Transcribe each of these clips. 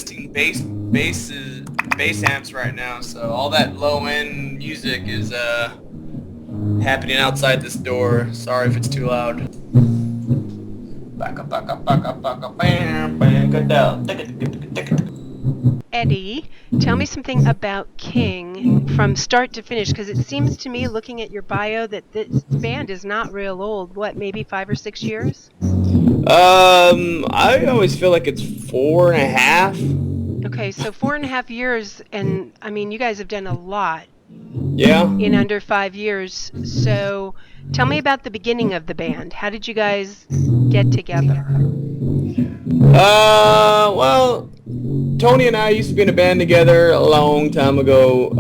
testing bass amps right now, so all that low end music is happening outside this door. Sorry if it's too loud. Back up, bam, bam, go down. Eddie, tell me something about KYNG from start to finish, because it seems to me, looking at your bio, that this band is not real old. What, maybe 5 or 6 years? I always feel like it's 4.5. Okay, so 4.5 years, and I mean, you guys have done a lot. Yeah. In under 5 years. So tell me about the beginning of the band. How did you guys get together? Well, Tony and I used to be in a band together a long time ago.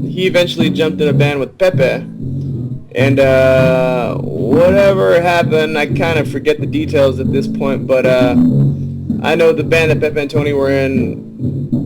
He eventually jumped in a band with Pepe. And whatever happened, I kind of forget the details at this point, but I know the band that Pepe and Tony were in,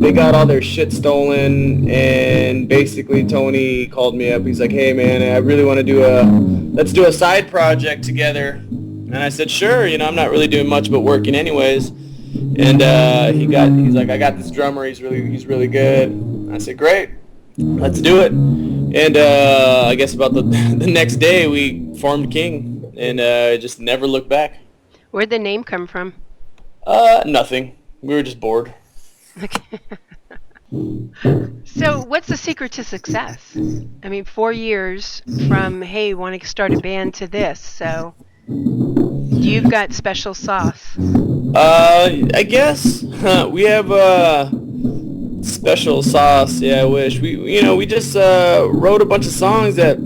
they got all their shit stolen, and basically Tony called me up. He's like, hey man, I really want to let's do a side project together. And I said, sure, I'm not really doing much but working anyways. And he's like, I got this drummer, he's really good. I said, great, let's do it. And I guess about the next day we formed KYNG, and just never looked back. Where'd the name come from? Nothing. We were just bored. Okay. So what's the secret to success? I mean, 4 years from, hey, want to start a band to this, so you've got special sauce. I guess we have special sauce. Yeah, I wish. We just wrote a bunch of songs that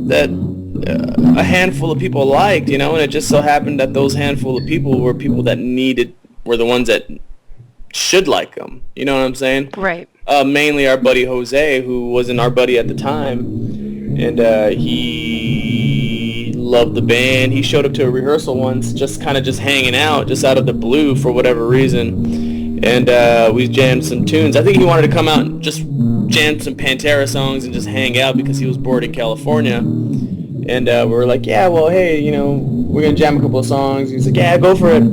a handful of people liked, and it just so happened that those handful of people were people that were the ones that should like them. You know what I'm saying? Right. Mainly our buddy Jose, who wasn't our buddy at the time, and he loved the band. He showed up to a rehearsal once, just hanging out, just out of the blue for whatever reason, and we jammed some tunes. I think he wanted to come out and just jam some Pantera songs and just hang out because he was bored in California. And we were like, yeah, well, hey, we're going to jam a couple of songs. He's like, yeah, go for it.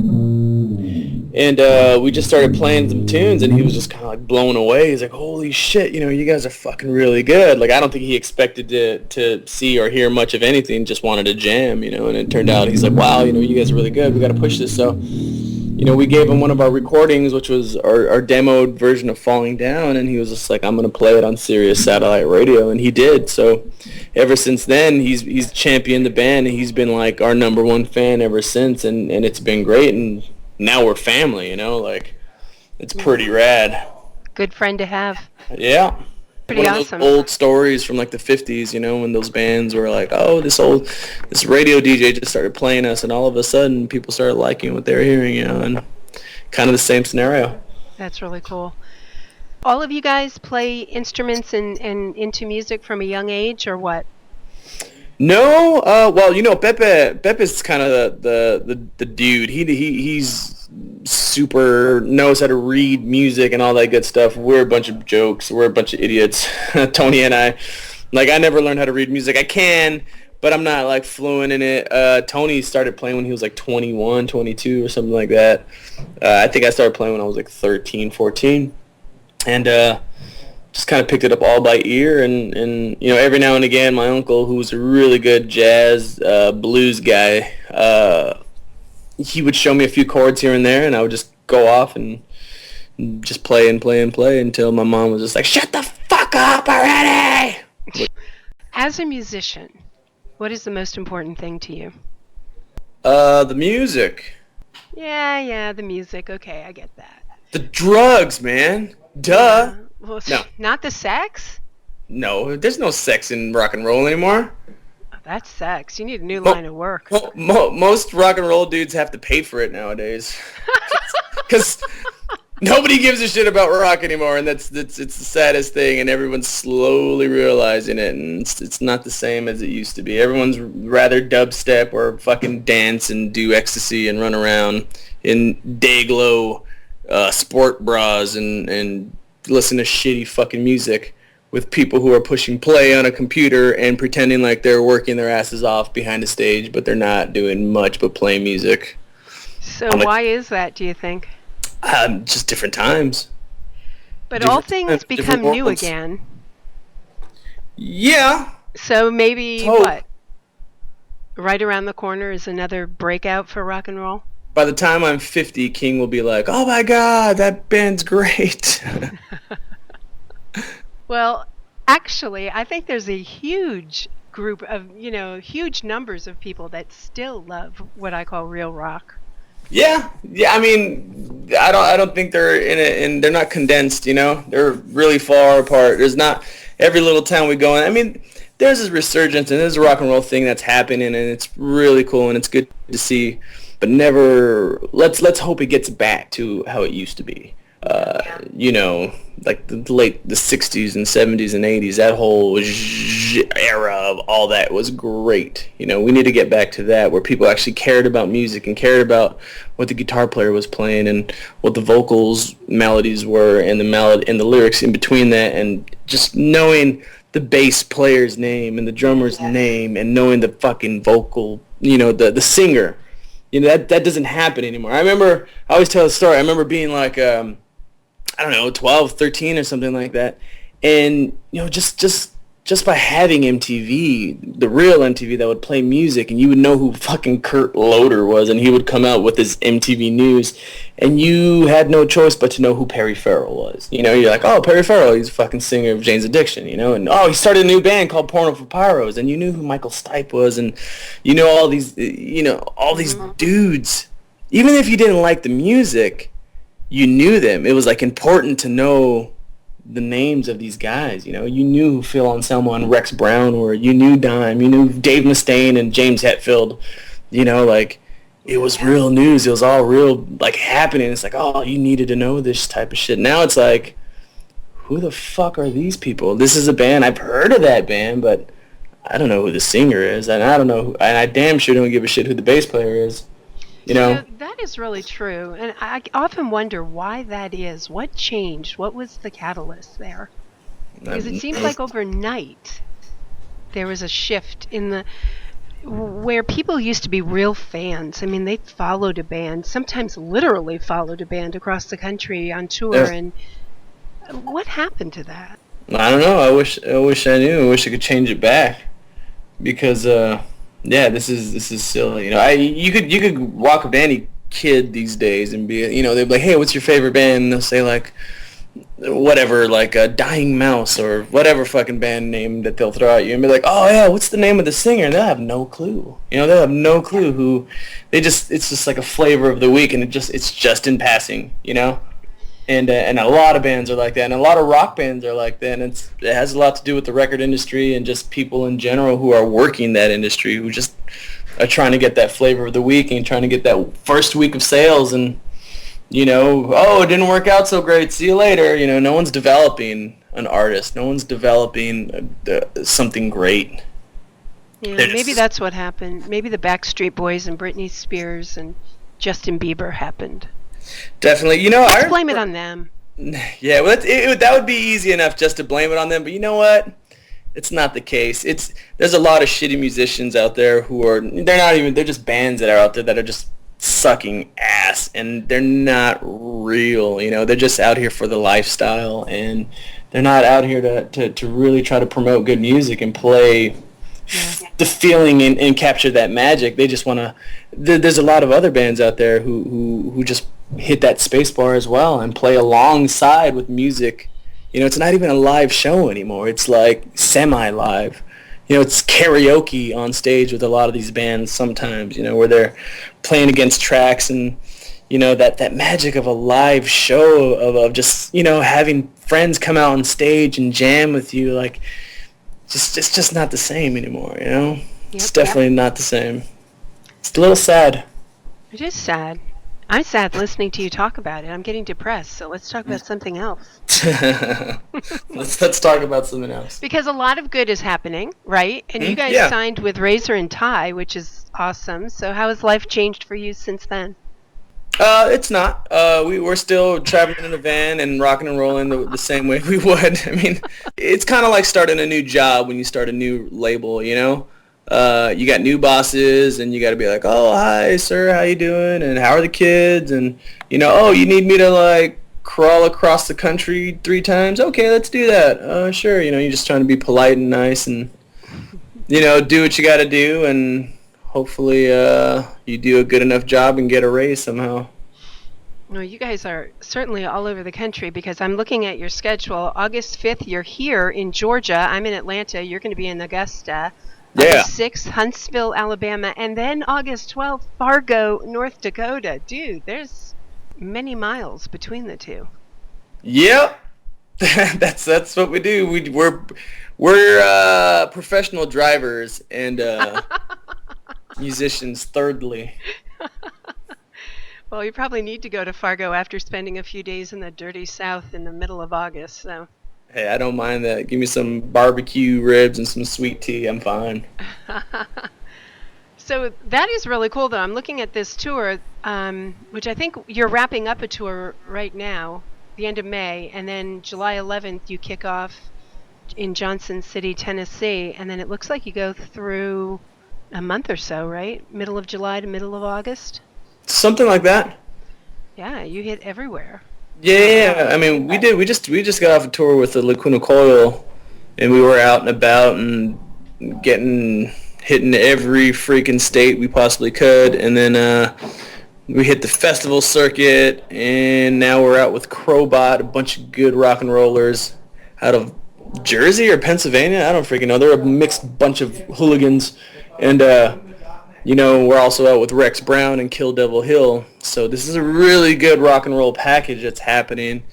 And we just started playing some tunes, and he was just kind of like blown away. He's like, holy shit, you guys are fucking really good. Like, I don't think he expected to see or hear much of anything, just wanted to jam, and it turned out, he's like, wow, you guys are really good. We got to push this. So, we gave him one of our recordings, which was our demoed version of Falling Down, and he was just like, I'm going to play it on Sirius Satellite Radio, and he did. So ever since then, he's championed the band, and he's been like our number one fan ever since, and it's been great. And now we're family, like, it's pretty rad. Good friend to have. Yeah. Pretty one awesome. Of those old stories from like the 50s, when those bands were like, oh, this radio DJ just started playing us, and all of a sudden people started liking what they were hearing, and kind of the same scenario. That's really cool. All of you guys play instruments and into music from a young age, or what? No, well, Pepe's kind of the dude. He's super knows how to read music and all that good stuff. We're a bunch of jokes. We're a bunch of idiots. Tony and I never learned how to read music. I can, but I'm not like fluent in it. Tony started playing when he was like 21, 22 or something like that. I think I started playing when I was like 13, 14. And just kind of picked it up all by ear, and every now and again my uncle, who was a really good jazz blues guy, he would show me a few chords here and there, and I would just go off and just play and play and play until my mom was just like, shut the fuck up already! As a musician, what is the most important thing to you? The music. Yeah, the music. Okay, I get that. The drugs, man. Duh. Well, no. Not the sex? No, there's no sex in rock and roll anymore. Oh, that's sex. You need a new line of work. Most rock and roll dudes have to pay for it nowadays. Because nobody gives a shit about rock anymore, and it's the saddest thing, and everyone's slowly realizing it, and it's not the same as it used to be. Everyone's rather dubstep or fucking dance and do ecstasy and run around in day-glow sport bras and listen to shitty fucking music with people who are pushing play on a computer and pretending like they're working their asses off behind a stage, but they're not doing much but play music. So why is that, do you think? Just different times. But all different things times, different become new worlds. again. Yeah. So maybe Hope. what? Right around the corner is another breakout for rock and roll? By the time I'm 50, King will be like, "Oh my God, that band's great." Well, actually, I think there's a huge group of, huge numbers of people that still love what I call real rock. Yeah. I mean, I don't think they're and they're not condensed. They're really far apart. There's not every little town we go in. I mean, there's this resurgence and there's a rock and roll thing that's happening, and it's really cool and it's good to see. But never let's hope it gets back to how it used to be. Like the late the 60s and 70s and 80s, that whole era of all that was great. We need to get back to that, where people actually cared about music and cared about what the guitar player was playing and what the vocals melodies were and the melody and the lyrics in between that, and just knowing the bass player's name and the drummer's name and knowing the fucking vocal, the singer. That doesn't happen anymore. I always tell the story. I remember being like, I don't know, 12, 13 or something like that. And, just by having MTV, the real MTV that would play music, and you would know who fucking Kurt Loder was, and he would come out with his MTV News, and you had no choice but to know who Perry Farrell was. You're like, oh, Perry Farrell, he's a fucking singer of Jane's Addiction, and oh, he started a new band called Porno for Pyros, and you knew who Michael Stipe was, and all these, all these dudes. Even if you didn't like the music, you knew them. It was like important to know the names of these guys. You knew who Phil Anselmo and Rex Brown were. You knew Dime. You knew Dave Mustaine and James Hetfield. Like, it was real news. It was all real, like, happening. It's like, oh, you needed to know this type of shit. Now it's like, who the fuck are these people? This is a band. I've heard of that band, but I don't know who the singer is, and I don't know, and I damn sure don't give a shit who the bass player is. That is really true. And I often wonder why that is. What changed? What was the catalyst there? Because it seems like overnight there was a shift in where people used to be real fans. I mean, they followed a band, sometimes literally followed a band across the country on tour. Yeah. And what happened to that? I don't know. I wish I knew. I wish I could change it back, because this is silly. You could walk up to any kid these days and be, they'd be like, hey, what's your favorite band? And they'll say like whatever, like a Dying Mouse or whatever fucking band name that they'll throw at you, and be like, oh yeah, what's the name of the singer? And they'll have no clue. They'll have no clue who. It's just like a flavor of the week, and it's just in passing. And a lot of bands are like that, and a lot of rock bands are like that, and it has a lot to do with the record industry and just people in general who are working that industry, who just are trying to get that flavor of the week and trying to get that first week of sales, and oh, it didn't work out so great, see you later. No one's developing an artist, no one's developing something great. Yeah, maybe that's what happened. Maybe the Backstreet Boys and Britney Spears and Justin Bieber happened. Definitely. Let's blame it on them. Yeah, well, that would be easy enough just to blame it on them. But you know what? It's not the case. There's a lot of shitty musicians out there they're just bands that are out there that are just sucking ass, and they're not real. They're just out here for the lifestyle, and they're not out here to really try to promote good music and play the feeling and capture that magic. They just want to. There's a lot of other bands out there who just hit that space bar as well and play alongside with music. It's not even a live show anymore. It's like semi-live. It's karaoke on stage with a lot of these bands sometimes, where they're playing against tracks, and that magic of a live show of just having friends come out on stage and jam with you, like it's just not the same anymore. Yep, it's definitely not the same. It's a little sad. It is sad. I'm sad listening to you talk about it. I'm getting depressed, so let's talk about something else. Let's talk about something else. Because a lot of good is happening, right? And you guys signed with Razor and Tie, which is awesome. So how has life changed for you since then? It's not. We're still traveling in a van and rocking and rolling the same way we would. I mean, it's kind of like starting a new job when you start a new label, you got new bosses, and you got to be like, oh, hi, sir, how you doing? And how are the kids? And, oh, you need me to, like, crawl across the country 3 times? Okay, let's do that. Sure. You're just trying to be polite and nice and, do what you got to do, and hopefully you do a good enough job and get a raise somehow. Well, you guys are certainly all over the country, because I'm looking at your schedule. August 5th, you're here in Georgia. I'm in Atlanta. You're going to be in Augusta. Yeah. August 6th, Huntsville, Alabama. And then August 12th, Fargo, North Dakota. Dude, there's many miles between the two. Yep. That's what we do. We're professional drivers and musicians, thirdly. Well, you probably need to go to Fargo after spending a few days in the dirty South in the middle of August. So. Hey, I don't mind that. Give me some barbecue ribs and some sweet tea. I'm fine. So that is really cool, though. I'm looking at this tour, which I think you're wrapping up a tour right now, the end of May, and then July 11th you kick off in Johnson City, Tennessee, and then it looks like you go through a month or so, right? Middle of July to middle of August? Something like that. Yeah, you hit everywhere. Yeah, I mean, we just got off a tour with the Lacuna Coil, and we were out and about and hitting every freaking state we possibly could, and then we hit the festival circuit, and now we're out with Crowbot, a bunch of good rock and rollers out of Jersey or Pennsylvania. I don't freaking know. They're a mixed bunch of hooligans, and we're also out with Rex Brown and Kill Devil Hill. So this is a really good rock and roll package that's happening.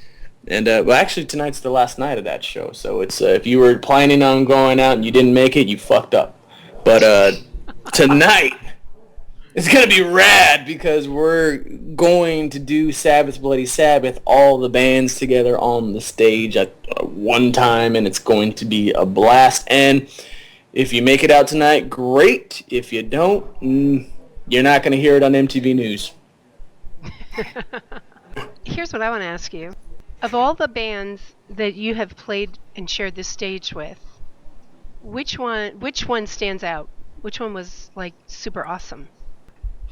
And well, actually tonight's the last night of that show. So it's if you were planning on going out and you didn't make it, you fucked up. But tonight it's gonna be rad, because we're going to do Sabbath Bloody Sabbath, all the bands together on the stage at one time, and it's going to be a blast. And if you make it out tonight, great. If you don't, you're not going to hear it on MTV News. Here's what I want to ask you. Of all the bands that you have played and shared this stage with, which one stands out? Which one was like super awesome?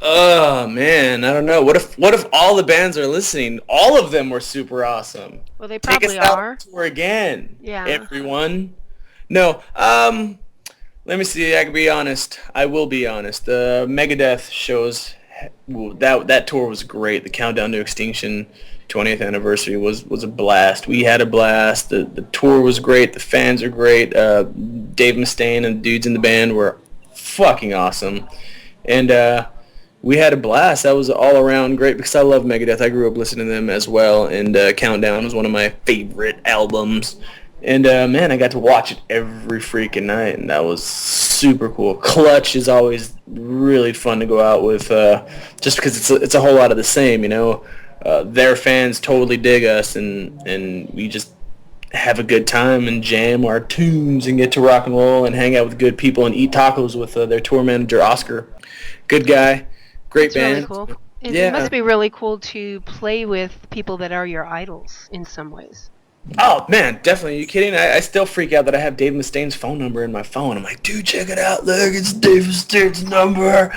Oh man, I don't know. What if all the bands are listening? All of them were super awesome. Well, they probably Take us are. Out tour again. Yeah. Everyone. No. Let me see. I can be honest. I will be honest. The Megadeth shows, that tour was great. The Countdown to Extinction 20th anniversary was a blast. We had a blast. The tour was great. The fans are great. Dave Mustaine and the dudes in the band were fucking awesome. And we had a blast. That was all around great, because I love Megadeth. I grew up listening to them as well. And Countdown was one of my favorite albums. And, man, I got to watch it every freaking night, and that was super cool. Clutch is always really fun to go out with, just because it's a whole lot of the same, Their fans totally dig us, and we just have a good time and jam our tunes and get to rock and roll and hang out with good people and eat tacos with their tour manager, Oscar. Good guy. Great band. Really cool. It must be really cool to play with people that are your idols in some ways. Oh, man, definitely. Are you kidding? I still freak out that I have Dave Mustaine's phone number in my phone. I'm like, dude, check it out. Look, it's Dave Mustaine's number.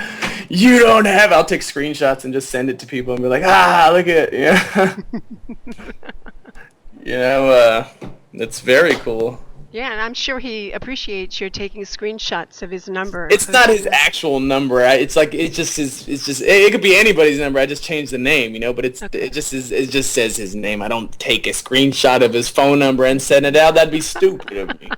You don't have... I'll take screenshots and just send it to people and be like, look at it. Yeah. It's very cool. Yeah, and I'm sure he appreciates your taking screenshots of his number. It's not his actual number. It could be anybody's number. I just changed the name, but it just says his name. I don't take a screenshot of his phone number and send it out. That'd be stupid of me.